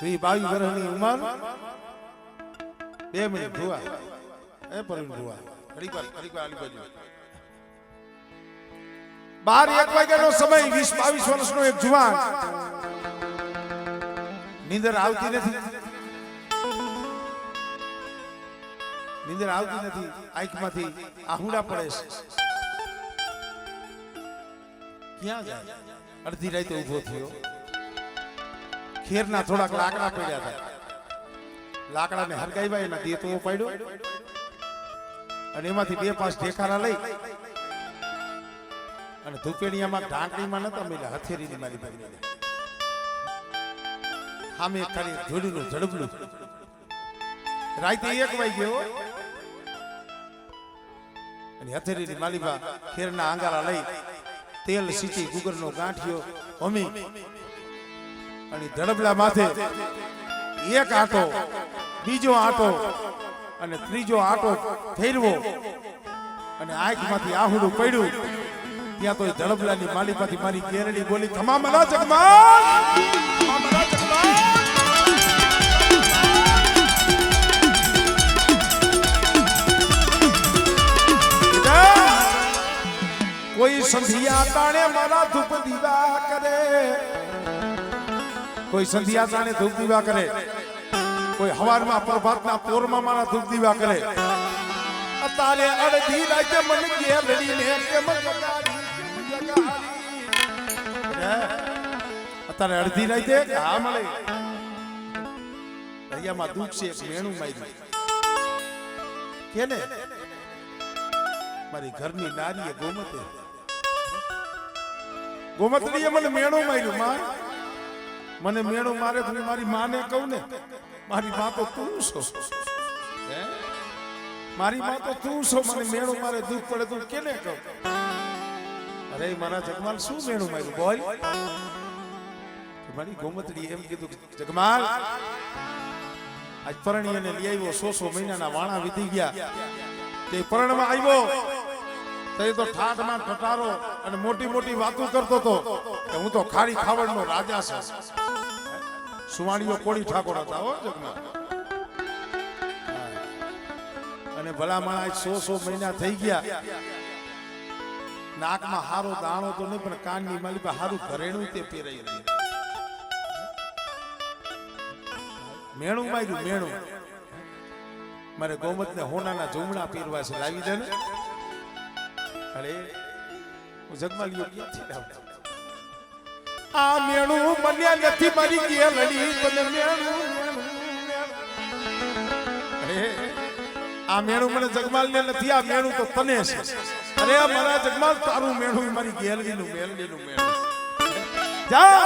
22 વર્ષની ઉંમર 2 મિનિટ ધુઆ એ પરવીન ધુઆ ઘડીક વાર આલી બાજુ 12-1 વાગ્યાનો સમય 20-22 વર્ષનો એક જુવાન નીંદર આવતી નથી આંખમાંથી આહુડા પડે છે ક્યાં જાય અડધી રાતે ઊભો થયો ખેરના થોડાક લાકડા પડ્યા હતા લાકડાને હરગાવ્યા એના દેતો પાડ્યો અને એમાંથી 2-5 ઢેકારા લઈ અને ધૂપેણીયામાં ઢાંકણીમાં નતા મેલા હથેરીની મારી ભાઈ સામે ખાલી ધૂળનું ઝડબલું રાતે 1 વાગ્યો અને હથેરીની માલીબા ખેરના આંગારા લઈ તેલ સીચી ગુગરનો ગાંઠિયો હમી અને ધડબલા માથે એક આટો બીજો આટો અને ત્રીજો આટો ફેરવો અને આંખમાંથી આહુડું પડ્યું ત્યાં તો ધડબલાની માલીપાથી મારી કેરડી બોલી ખમા મના જગમાલ કોઈ સંધિયા તાણે મારા ધૂપ દીવા કરે કોઈ સંધિયા તાણે ધૂપ દીવા કરે કોઈ હવારમાં પ્રભાતના પોરમાં મારા ધૂપ દીવા કરે અતારે અડધી રાતે મન ગેરડીને કેમ જગાડી અતારે અડધી રાતે હા મળે દરિયામાં દુઃખ છે એક મેણું માર્યું કેને મારી ઘરની નારીએ ગોમતીએ મને મેણું માર્યું માં મને મેણું મારે તો મારી માને કહું ને મારી માં તો તું છો મારી માં તો તું છો મને મેણું મારે દુઃખ પડે તું કેને કહું અરે મારા જગમાલ શું મેણું માર્યું બોલ મારી ગોમતી એમ કીધું જગમાલ આજ પરણીને લઈ આવ્યો 100 મહિનાના વાણા વીતી ગયા તે પરણમાં આવ્યો તે તો ઠાઠમાં ઠટારો અને મોટી મોટી વાતો કરતો હતો કે હું તો ખારી ખાવડનો રાજા છું સુવાણીઓ કોળી ઠાકોર હતા હો જગમાં અને ભલા માણા 100 મહિના થઈ ગયા નાકમાં હારો દાણો તો નહીં પણ કાનની માલી પર હારું ઘરેણું તે પહેરાઈ રહ્યું મેણું માર્યું મેણું મારે ગોમતને હોનાના ઝુમડા પહેરવા છે લાવી દે ને અરે હું જગમાલીઓ ક્યાંથી લાવું આ મેણું બન્યા નથી મારી ગેલડી તને મેણું અરે આ મેણું મને જગમાલને નથી આ મેણું તો તને છે અરે મારા જગમાલ તારું મેણું મારી ગેલડીનું મેલડીનું મેણું જા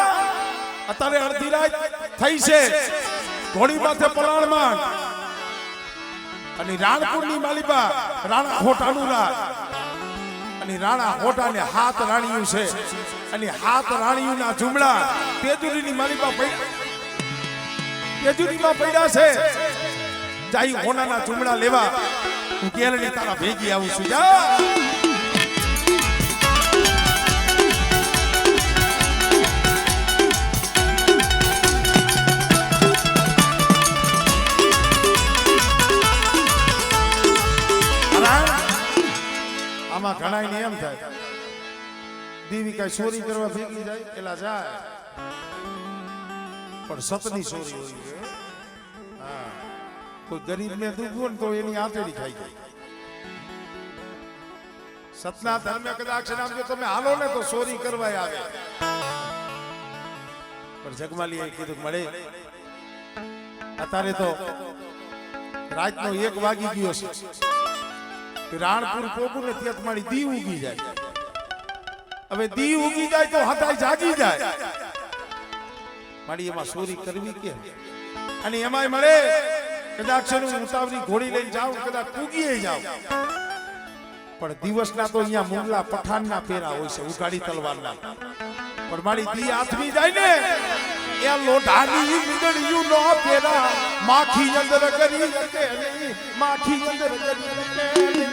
અત્યારે અડધી રાત થઈ છે ઘોડી માથે પલાણમાં અને રાણપુરની માલિબા રાણા હોટાનું રાજ અને રાણા હોટાને હાથ રાણીયું છે અને હાથ રાણીયુંના ઝુમડા તેજુરીની માલિબા તેજુરીમાં પડ્યા છે જાય હોનાના ઝુમડા લેવા હું કેલની તારા ભેગી આવું છું જા આમાં ઘણા ને એમ થાય દેવી કઈ ચોરી કરવા ભેગી જાય પેલા જાય પણ સતની ચોરી હોય હા કોઈ ગરીબ ને દુખવું ને તો એની આંતેડી ખાઈ જાય સતના ધર્મે કદાચ નામ જો તમે હાલો ને તો ચોરી કરવા આવે પણ જગમાલીએ કીધું મળે અત્યારે તો રાતનો 1 વાગી ગયો છે રાણપુર પોગું ને ત્યાં તમારી દી ઉગી જાય હવે દી ઉગી જાય તો હતાય જાગી જાય મારી એમાં ચોરી કરવી કે અને એમાંય મળે કદાચ ઉતાવળી ઘોડી લઈને જાઉં કદાચ ઉગીએ જાઉં પણ દિવસના તો અહીંયા મુંગલા પઠાણના પેરા હોય છે ઉગાડી તલવારના પણ મારી દી આથમી જાય ને એ લોઢાની વીજળીયું નો પેરા માખી અંદર કરી કે માખી અંદર કરી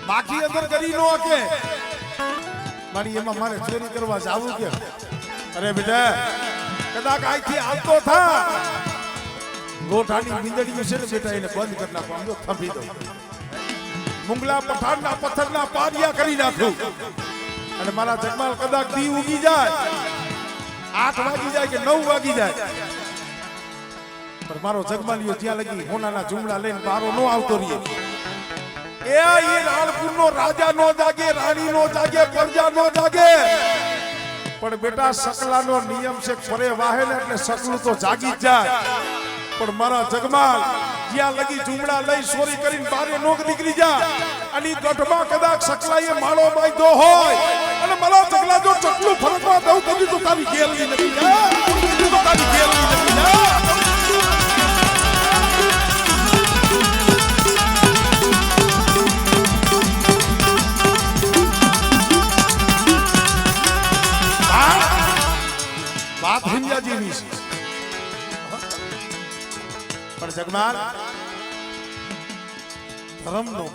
માખી અંદર કરી નો કે મારી એમાં મારે ચોરી કરવા જાવું કે અરે બેટા કદાચ આઈથી આવતો થા લોટાની બિંદડીઓ છે ને બેટા એને બંધ કરી નાખો આમ જો થંભી દો મુંગલા પઠાણના પથ્થરના પારિયા કરી નાખ્યું અને મારા જગમાલ કદાચ દી ઉગી જાય 8 વાગી જાય કે 9 વાગી જાય પણ મારો જગમાલિયો જ્યાં લગી હોનાના ઝુમડા લઈને બારો નો આવતો રહીએ એ રાણપુરનો રાજા નો જાગે રાણી નો જાગે પ્રજા નો જાગે પણ બેટા સકલાનો નિયમ છે ફરે વાહે ને એટલે સકલું તો જાગી જ જાય પણ મારા જગમાલ જ્યાં લગી ઝુમડા લઈ ચોરી કરીને બારે નોક નીકળી જાય અને ગઢમાં કદાચ સકલાએ માળો બાંધ્યો હોય અને મારા જગલા જો ચકલું ફરકવા દઉં તો તારી ગેલની નથી તારી ગેલની નથી વાત સમજ્યા જેવી છે પણ જગમાલ ધર્મનો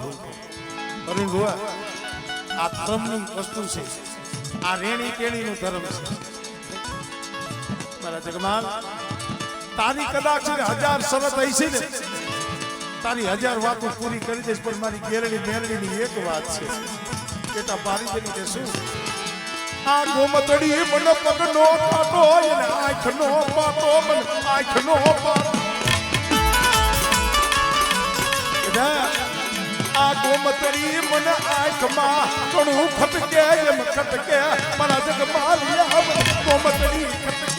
ભૂલ આ ધર્મની વસ્તુ છે આ રેણી કેણીનું ધર્મ છે મારા જગમાલ તારી કદાચ 1000 શરત હશે ને તારી 1000 વાતો પૂરી કરી દઈશ પણ મારી ગેરડી મેરડીની એક વાત છે બેટા પારી દેની કે શું આ ગોમતડી મન પગનો પાટો અને આંખનો પાટો મન આંખનો પાટો આ ગોમતડી મન આંખમાં કણું ખટકે એમ ખટકે મારા જગમાલિયા ગોમતડી ખટકે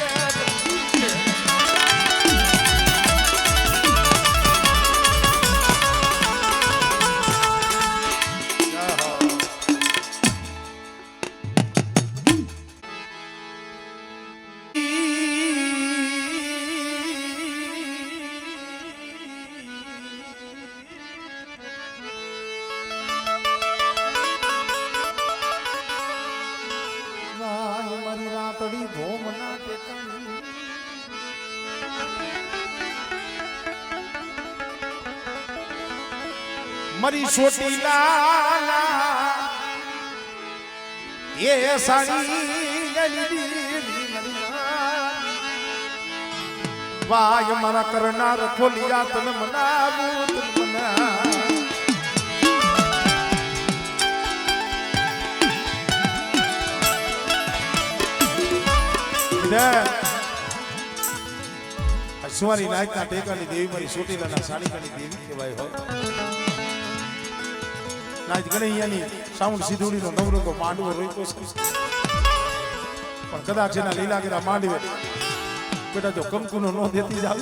મરી છોટી લાલા એ સાડી વાય મારા કરનાર ખોલિયા તન મનાવું તન મના સુવારી નાયકના ટેકાની દેવી મારી છોટીલાના સાડીકાની દેવી કહેવાય હોય નાચ ગણૈયાની સાઉન્ડ સિધુડીનો નવરંગો માંડવો રોક્યો છે પણ કદાચ એના લીલાગીરા માંડવે બેટા જો કંકુનો નો દેતી જાવ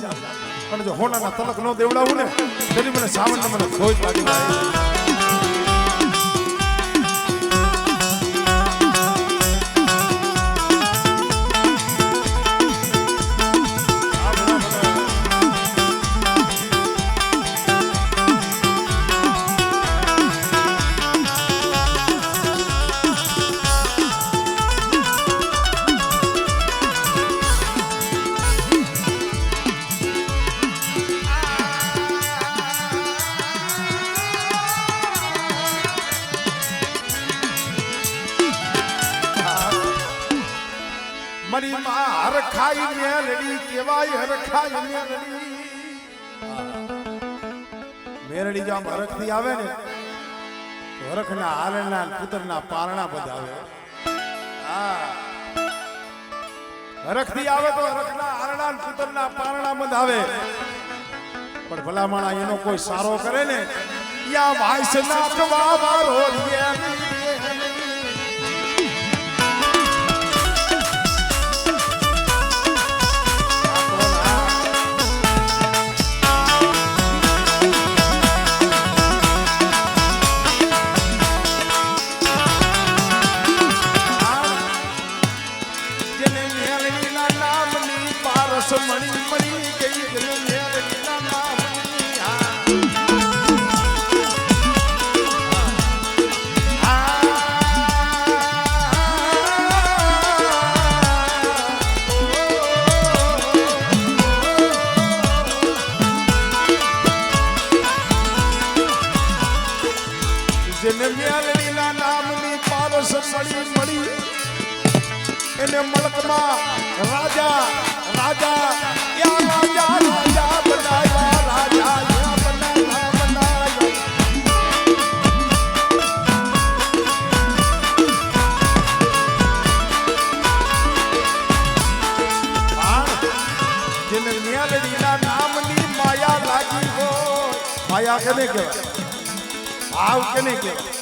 અને જો હોનાના તલક નો દેવડાવું ને તેની મને સાવણ મને ખોઈ લાગી જાય મારી માં હરખાઈ મેલડી કેવાય હરખાઈ મેલડી મેલડી જો આમ હરખથી આવે ને તો હરખના હાલના પુત્રના પારણા બધાવે હરખથી આવે તો હરખના હાલના પુત્રના પારણા બંધાવે પણ ભલામણા એનો કોઈ સારો કરે ને યા વાઈસ નાખવા વારો મણી મણી ગઈ મેલડીના જેને મેલડીના નામની પારસ મળી મળી એને મલકમાં રાજા રાજા યા રાજા રાજા બનાયા રાજા યા બનાયા બનાયા જેને મેલડીના નામની માયા લાગી હોય માયા કેને કહેવાય ભાવ કેને કહેવાય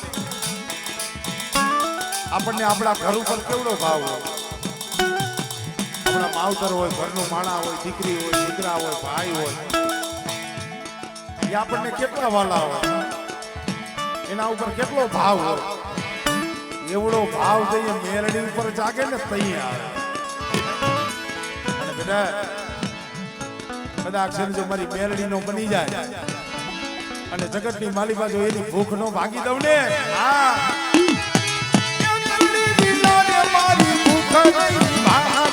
આપણને આપણા ઘર ઉપર કેવડો ભાવ હોય આપણા માવતર હોય ઘરનું માણા હોય દીકરી હોય દીકરા હોય ભાઈ હોય એ આપણને કેટલા વાલા હોય એના ઉપર કેટલો ભાવ હોય એવડો ભાવ જઈએ મેલડી ઉપર જાગે ને તઈ આવે અને બધા અક્ષર જો મારી મેલડી નો બની જાય અને જગતની માલી બાજુ એની ભૂખ નો ભાગી દઉં ને હા મારી ભૂખ નહીં ભાગે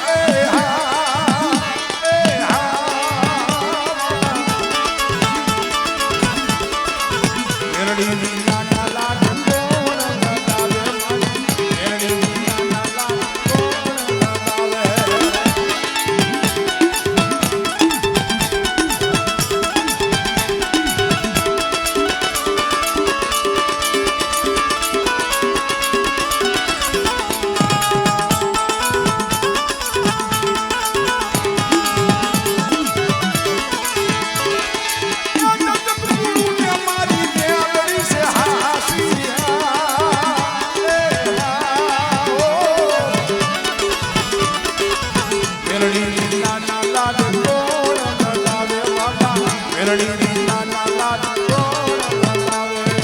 મેલડી નાના લાડ કોણ લગાવે મેલડી નાના લાડ કોણ લગાવે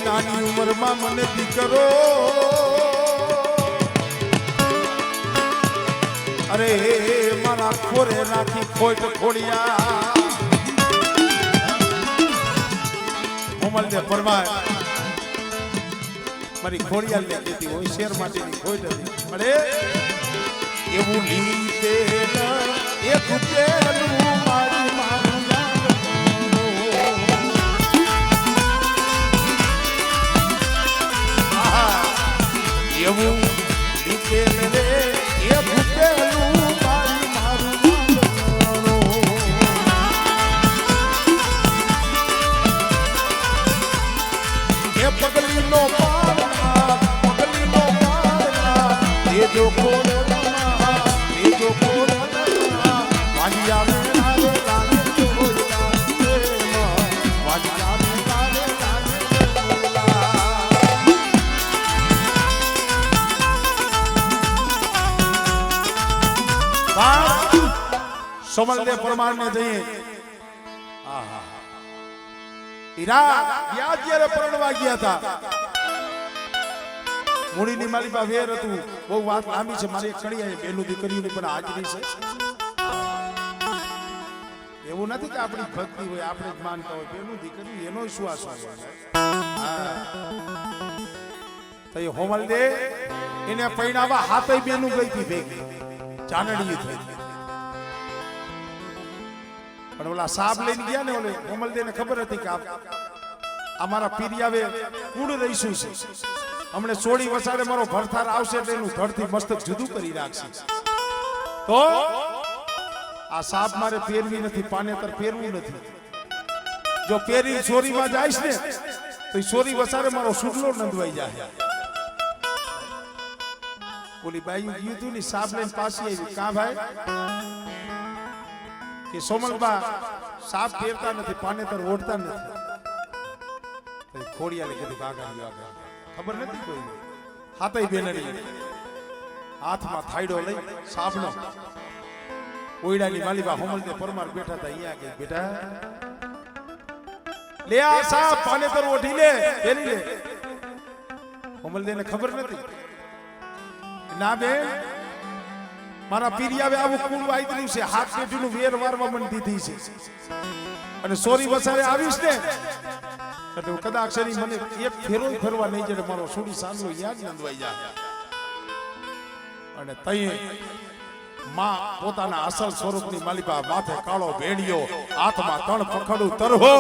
નાની ઉંમરમાં મને દીકરો અરે મારા ખોરે નાખી ખોટ ખોડિયા મોમલને પરમાર મારી ખોડિયાલ ને કીધી હોય શેર માટેની ખોટ હતી અરે એવું લીધે એ કુટેલું મારી મારું એવું લીધેલ રે એ ભૂપેલું મારી મારું એ પગલીનો પાડના દેજો કોડના દેજો કોડના વાડિયા મે લાગે લાગે વાડિયા મે લાગે લાગે સોમલદેવ પરમાર ને જઈએ હીરા વ્યાજ્યારે પરણવા ગયા હતા મૂડીની માલી પાસે વેર હતું બહુ વાત લાંબી છે મારી કડીએ બેનું દીકરીઓની પણ હાજરી છે એવું નથી કે આપણી ભક્તિ હોય આપણે જ માનતા હોય બેનું દીકરી એનો શું આશ્વાસ તો એ હોમલદેવ એને પૈણાવા હાથે બેનું ગઈ હતી ભેગી ચાનડી થઈ પણ ઓલા સાપ લઈને ગયા ને ઓલે કોમલદેવ ને ખબર હતી કે અમારા પીરિયાવે કુળ રહીશું છે હમણે સોડી વસાડે મારો ભરથાર આવશે એટલે એનું ધડથી મસ્તક જુદું કરી રાખશે તો આ સાપ મારે પહેરવી નથી પાનેતર પહેરવું નથી જો પહેરી ચોરીમાં જાઈશ ને તો ચોરી વસાડે મારો સુડલો નંદવાઈ જાય ઓલી બાઈ ગયું તું ને સાપ લઈને પાછી આવી કા ભાઈ કે સોમલબા સાપ પહેરતા નથી પાનેતર ઓઢતા નથી ખોડિયાલે કીધું કાકા ખબર નથી કોઈ હાથઈ બેનડી હાથમાં થાયડો લઈ સાપનો ઓઈડાની માલીબા હોમલદેવ પરમાર બેઠા હતા અહીંયા કે બેટા લે આ સા પાનેતર ઓઢી લે એની લે કોમલદેને ખબર નથી ના બે મારા પીરિયાવે આવું કુળ વાઈદલું છે હાથ પેટીનું વેર વારવા મન દીધી છે અને સોરી વસારે આવીશ ને એટલે કદાચ શરી મને એક ફેરો ફરવા નહીં જડે મારો સુડી સાંગલો યાદ નંદવાઈ જાય અને તઈ માં પોતાના અસલ સ્વરૂપની માલિકા માથે કાળો ભેડિયો હાથમાં તણ પકડું તરહો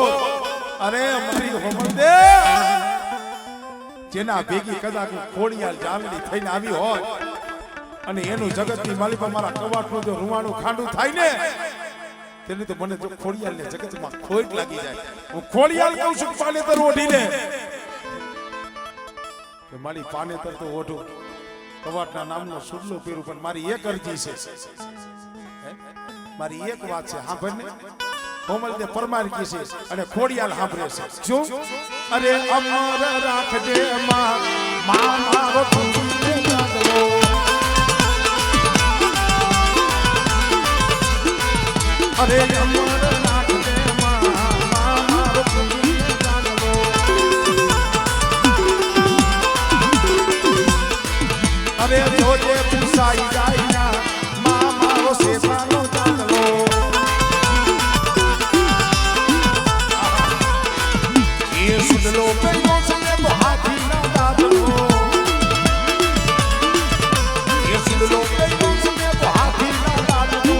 અરે મારી હોમલદે જેના ભેગી કદાચ ખોડિયાલ જાલડી થઈને આવી હોય અને એનું જગતની માલિકા મારા કવાટનું જો રૂવાણું ખાંડું થાય ને તેની તો મને જો ખોડિયાલ ને જગતમાં ખોટ લાગી જાય હું ખોડિયાલ કહું છું પાનેતર ઓઢીને કે મારી પાનેતર તો ઓઢું કવાટના નામનો સુડલો પહેરું પણ મારી એક અરજી છે મારી એક વાત છે સાંભળને કોમલને પરમાર કી છે અને ખોડિયાલ સાંભળે છે શું અરે અમર રાખજે માં મારો તુંને જાગલો અરે અમર રાખજે માં મારો તુંને જાગલો અરે જોજે પૂછાઈ જાય ના માં મારો સેવાનો જાગલો ये सुन लो पेड़ों से तो हाथी ना दादलो ये सुन लो पेड़ों से तो हाथी ना दादलो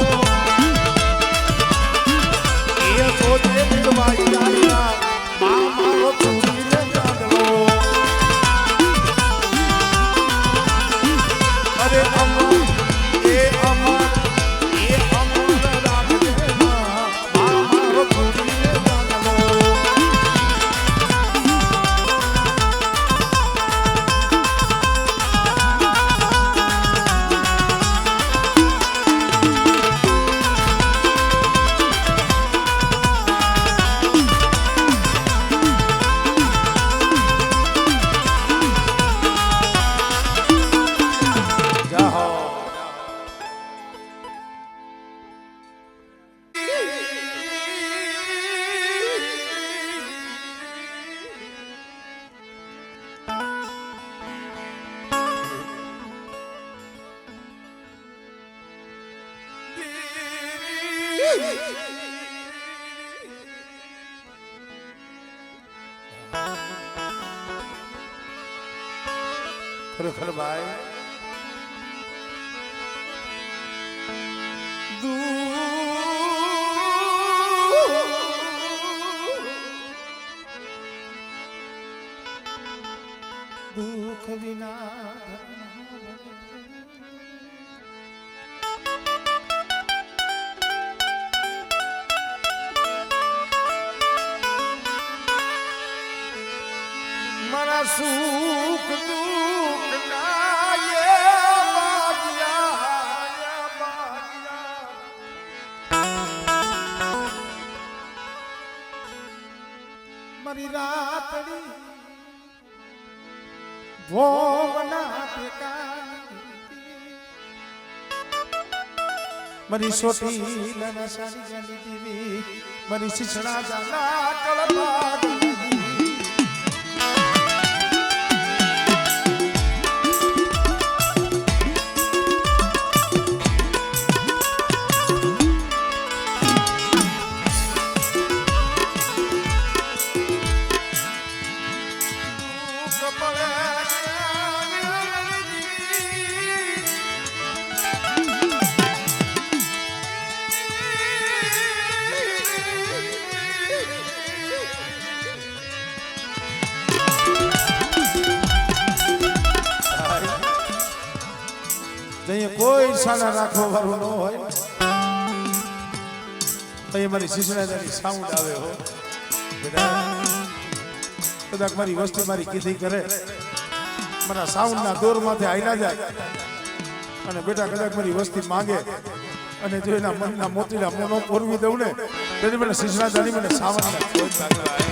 ये सोचे बिगवाई जाना माँ मारो चूड़ी ले दादलो अरे अमर ये अमर राग देना माँ मारो चूड़ी ले दादलो ખરેખર ભાઈ દુઃખ વિના મારા સુખ દુઃખ ના યે મારી રાતડી ભોવના મારી સોટી લના સારી જાની દીવી મારી શિક્ષણા જાના કળપા કોઈ સાના રાખવા વાળું ન હોય તો એ મારી શિશરાજાની સાઉન્ડ આવે હો કદાચ મારી વસ્તી મારી કીધી કરે મારા સાઉન્ડના દોરમાંથી હાલ્યા જાય અને બેટા કદાચ મારી વસ્તી માંગે અને જો એના મનના મોતીના મોનો પોરવી દઉં ને તેથી મને શિશરાજાની મને સાવનના કોઈ લાગે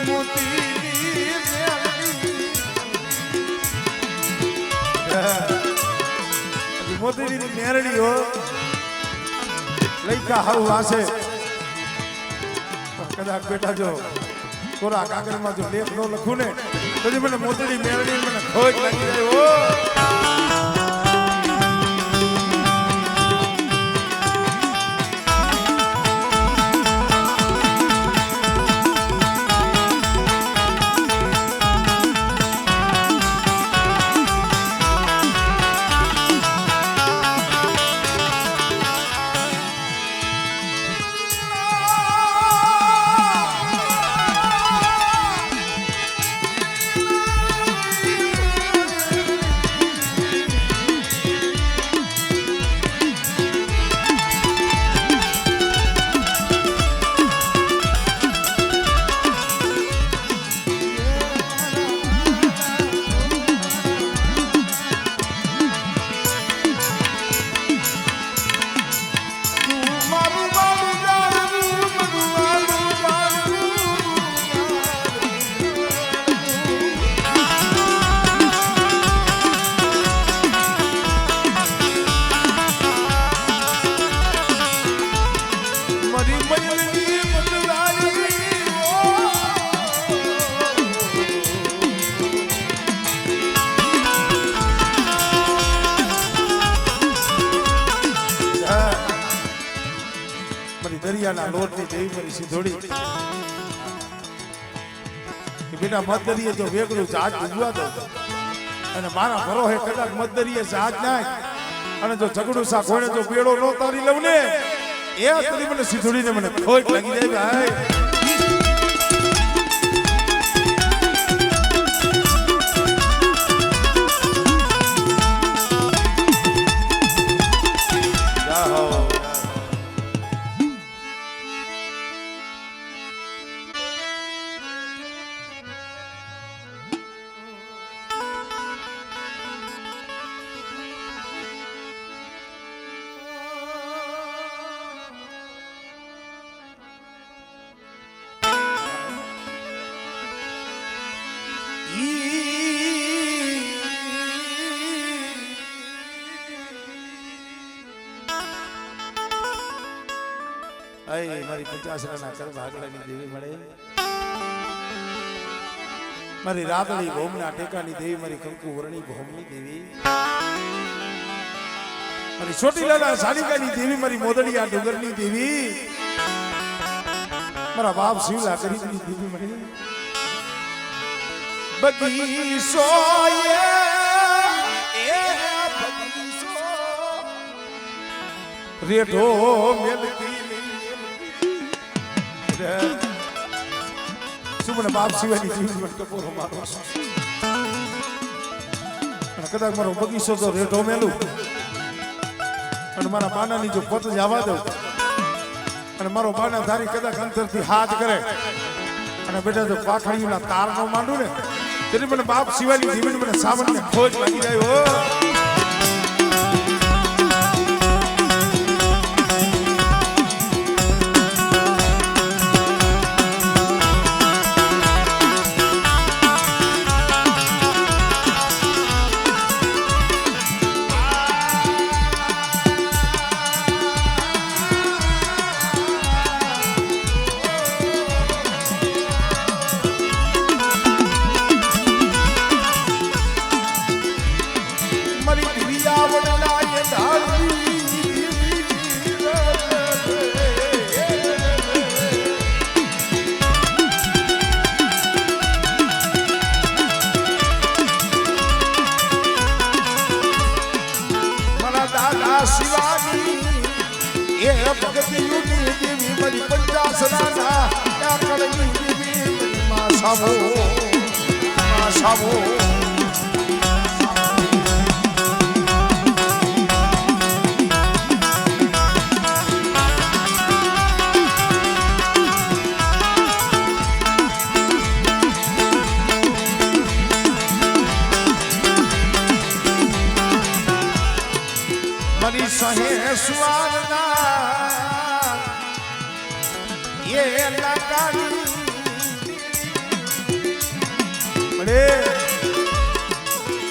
મોતીની મોતીની મેરડી હો લઈકા હાવ વાસે કદાચ બેટા જો કોરા કાગળમાં જો લેખ નો લખું ને તો મને મોતીની મેરડી મને ખોટ લાગી જાય હો દરિયાના લોટની દેવી મારી સિંધોડી બેટા મધદરિયે જો વેગળું જહાજ ડૂબવા દો અને મારા ઘરો હે કદાચ મધદરિયે જહાજ નાખ અને જો ઝઘડું સા કોઈને જો બેડો નો તારી લઉં ને એ તરી મને સિંધોડીને મને ખોટ લાગી જાય ભાઈ મારી 50 રાના કર ભાગલાની દેવી મળે મારી રાતડી ભોમના ટેકાની દેવી મારી કંકુ વર્ણી ભોમની દેવી મારી છોટીલાલા સાલિકાની દેવી મારી મોદડિયા ડુંગરની દેવી મારા બાપ શિવલા ગરીબની દેવી મળે બગીચો રેઢો મેલતી સુમને બાપ સિવાયની જીવન ટપોરો મારો કદાચ મારો બગીચો તો રેઢો મેલું અને મારા બાનાની જો પત જવા દઉં અને મારો બાના ધારી કદાચ અંતરથી હાથ કરે અને બેટા જો પાખડીઓના તાર નો માંડું ને તેથી મને બાપ સિવાયની જીવન મને સાવનને ખોજ લાગી જાય હો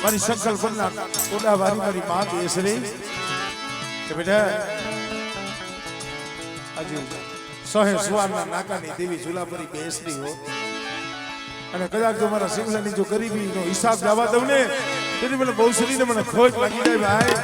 મારી સંકલ્પ બનના ઓડા વારી મારી માં બેસ રહી કે બેટા હજુ સોહે સુવારના નાકાની દેવી ઝુલાપરી બેસરી હો અને કદાચ જો મારા સિંગલાની જો ગરીબીનો હિસાબ જવા દઉં ને તેથી મને બહુ શરીરને મને ખોટ લાગી જાય ભાઈ.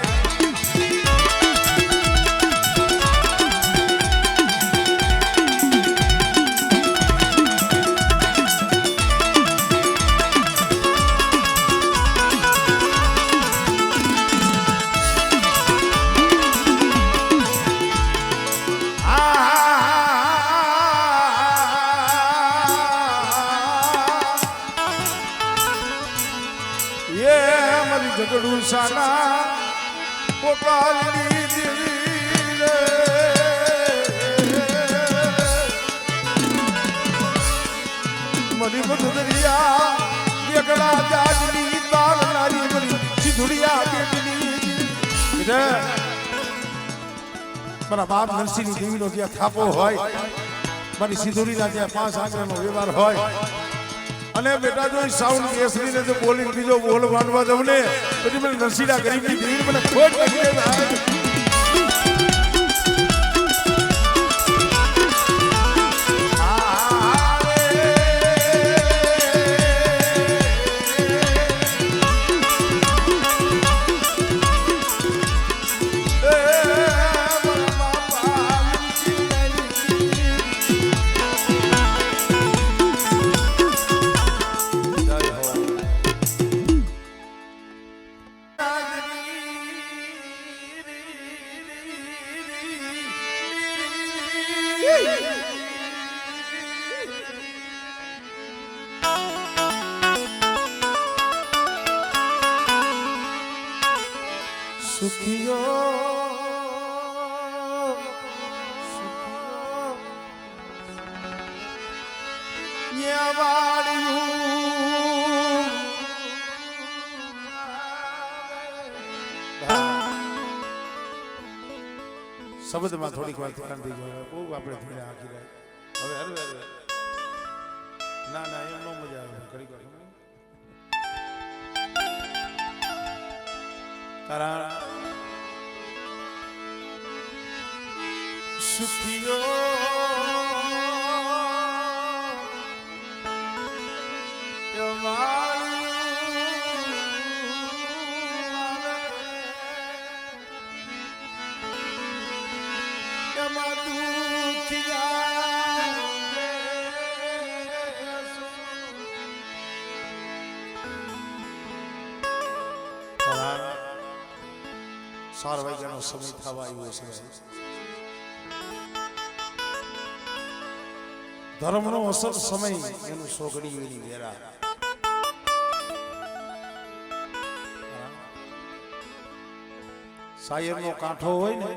ઝઘડું સાના પોકાલની દિલી રે મરી મધુરિયા વેગડા જાજની તારનારી મરી સિધુરિયા બેટની રે મારા બાપ નરસિંહની દેવીનો જ્યાં થાપો હોય મારી સિધુરીના જ્યાં 5 આંગણાનો વ્યવહાર હોય અને બેટા જો સાઉન્ડ કેસરીને જો બોલીને બીજો બોલ માંડવા દઉં ને પછી મને નરસિંહના ગરીબની ભીડ મને ખોટ લાગી જાય. સુખિયો શબ્દમાં થોડીક વાર ધ્યાન દઈ ગયો બહુ આપણે ધીરે આખી રહ્યા હવે હરવે ના ના એમ નો મજા આવે ઘડીક વાર તારા સુખિયો સાર વાગ્યાનો સમય થવા આવ્યો છે. ધર્મનો અસર સમય એનું સોગડી એની વેરા સાયરનો કાંઠો હોય ને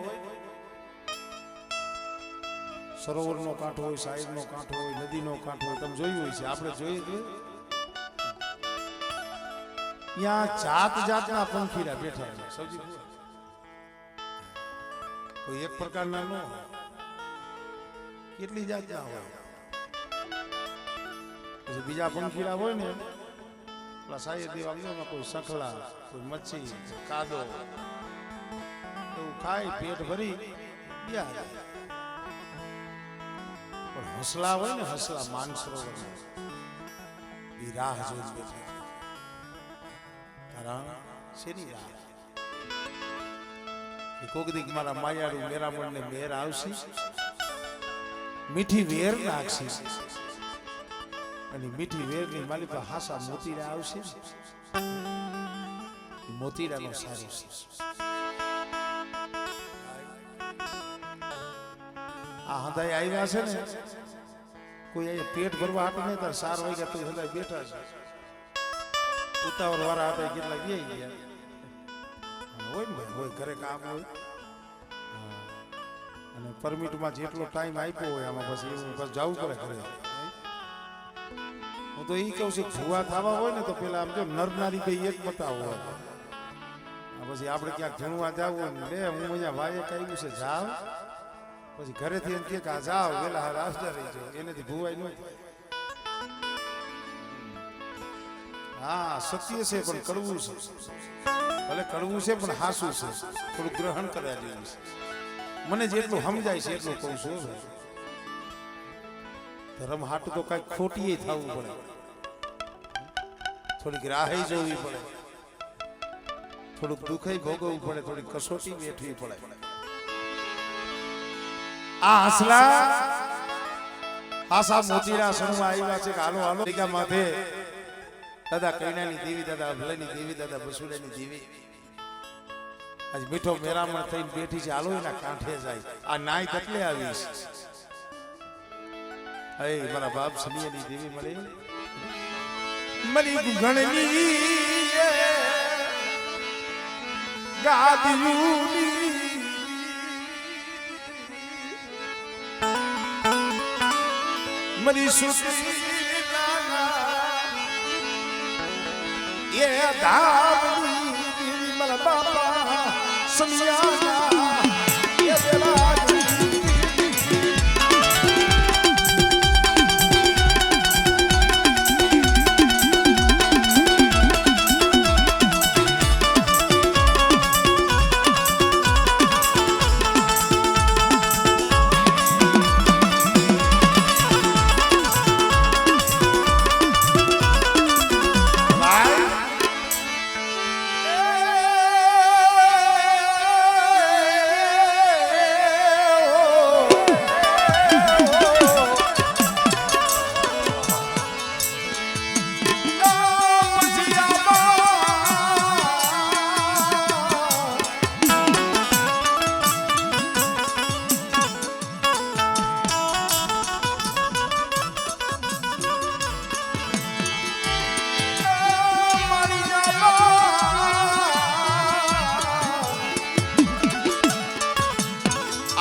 સરોવરનો કાંઠો હોય સાયરનો કાંઠો હોય નદીનો કાંઠો હોય તમે જોયું હોય છે આપણે જોઈએ છીએ ત્યાં જાત જાતના પંખીરા બેઠા છે સૌથી કોઈ એક પ્રકારના નો કેટલી જાતના હોય પછી બીજા પંખીરા હોય ને પેલા સાયર દેવામાં કોઈ સખલા કોઈ મચ્છી કાદો એવું ખાઈ પેટ ભરી ગયા પણ હસલા હોય ને હસલા માનસરોવર એ રાહ જોઈ બેઠા કારણ શેની રાહ કોક દીક મારા માયાડું મેરામણ ને મેર આવશે મીઠી વેર નાખશે અને મીઠી વેર ની માલી પર હાસા મોતીડા આવશે મોતીડાનો સારો છે. આ હદાય આવ્યા છે ને કોઈ અહીંયા પેટ ભરવા હાટું નહીં તાર 4 વાગ્યા તો હદાય બેઠા છે ઉતાવળ વાળા હતા કેટલા ગયા હોય ને ભાઈ હોય ઘરે કામ હોય અને પરમિટમાં જેટલો ટાઈમ આપ્યો હોય આમાં પછી એવું બસ જવું પડે ઘરે. હું તો એ કહું છું ભૂવા થવા હોય ને તો પેલા આમ જો નર નારી ભાઈ એક બતાવો હોય પછી આપણે ક્યાંક જણવા જવું હોય ને લે હું અહીંયા વાયક આવ્યું છે જાવ પછી ઘરેથી એમ કે આ જાવ પેલા રાસ્તા રહી જાવ એનેથી ભૂવાય ન હા સત્ય છે પણ કડવું છે. ભલે કડવું છે પણ હાસું છે, થોડું ગ્રહણ કરવા જેવું છે. મને જેટલું સમજાય છે એટલું કહું છું. ધર્મ હાટું તો કઈક ખોટી થવું પડે, થોડીક રાહે જોવી પડે, થોડુંક દુઃખ ભોગવવું પડે, થોડી કસોટી વેઠવી પડે. આ હસલા હાસા મોતીરા સણમાં આવ્યા છે કે હાલો હાલો ટીકા માથે દાદા કૈનાની દેવી, દાદા અભલાની દેવી, દાદા બસુડાની દેવી આજ મીઠો મેરામણ થઈને બેઠી છે. હાલો એના કાંઠે જાય. આ નાય કેટલે આવીશ? હે મારા બાપ સનિયાની દેવી મળી મરી ગુગણની ગાદીયુની મરી સુતી એ ધામની મારા બાપા સનિયાના એ વેલા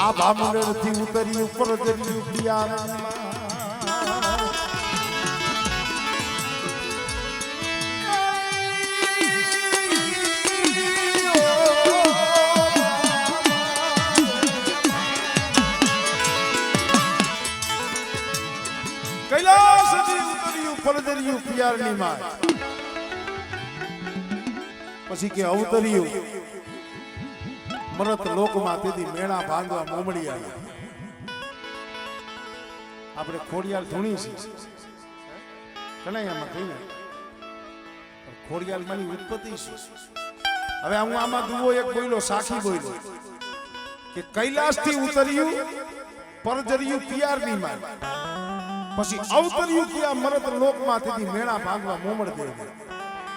આ ભામણથી ઉતરી ઉપર જરી પિયારમાં કૈલાસથી ઉતરી ઉપર જરી પિયારની માં પછી કે અવતર્યું મરત લોકમાં તેથી મેળા બાંધવા મોમડી આવી. આપણે ખોડિયાલ ધૂણી છે કનૈયામાં થઈને ખોડિયાલ માની ઉત્પત્તિ છે. હવે હું આમાં દુવો એક બોલ્યો, સાખી બોલ્યો કે કૈલાસથી ઉતર્યું પરજર્યું પિયારની માં પછી અવતર્યું કે આ મરત લોકમાં તેથી મેળા બાંધવા મોમડ દે.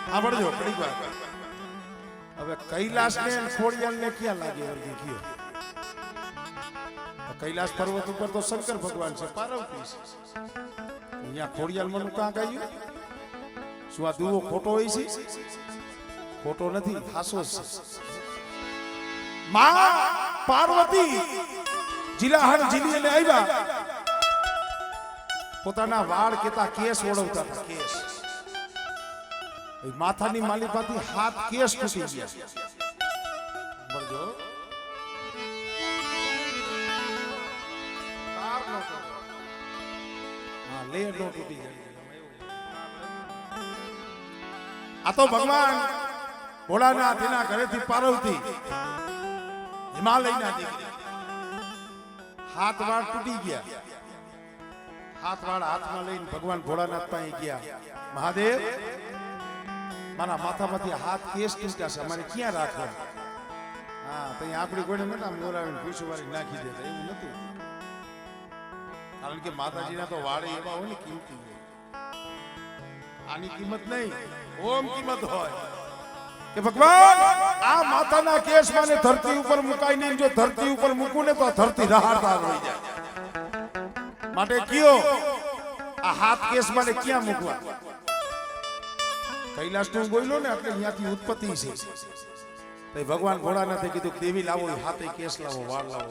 સાંભળજો કડી વાત. હવે કૈલાસ ને ખોડિયાલ ને ક્યાં લાગે વર્ગી કયો? કૈલાસ પર્વત ઉપર તો શંકર ભગવાન છે, પાર્વતી છે. અહીંયા ખોડિયાલ મનું ક્યાં ગાયું? શું આ દુવો ખોટો હોય છે? ખોટો નથી, હાસો છે. માં પાર્વતી જિલ્લાહણ જીલીને આવ્યા, પોતાના વાળ કેતા કેસ ઓળવતા હતા. કેસ માથાની માલિકાથી હાથ કેસ તૂટી ગયા. બોલજો હા લેર નો તૂટી જાય. આ તો ભગવાન ભોળાનાથ એના ઘરેથી પાર્વતી હિમાલયના દીકરી હાથ વાળ તૂટી ગયા. હાથ વાળ હાથમાં લઈને ભગવાન ભોળાનાથ પાસે ગયા. મહાદેવ મારા માથામાંથી હાથ કેસ તૂટ્યા છે, અમારે ક્યાં રાખવા? હા તો આપણી કોઈને નતા મોરાવીને ભૂસવારી નાખી દેતા, એવું નતું. કારણ કે માતાજીના તો વાળે એવા હોય ને કિંમતી હોય. આની કિંમત નહીં, ઓમ કિંમત હોય કે ભગવાન આ માતાના કેસ માને ધરતી ઉપર મુકાઈ નહીં. જો ધરતી ઉપર મૂકું ને તો ધરતી રહાડદાર હોય જાય. માટે કયો આ હાથ કેસ માને ક્યાં મૂકવા? કૈલાસ નું બોલ્યો ને એટલે અહીંયાથી ઉત્પત્તિ છે. તો ભગવાન ભોળાનાથે કીધું દેવી લાવો, હાથે કેસ લાવો, વાળ લાવો.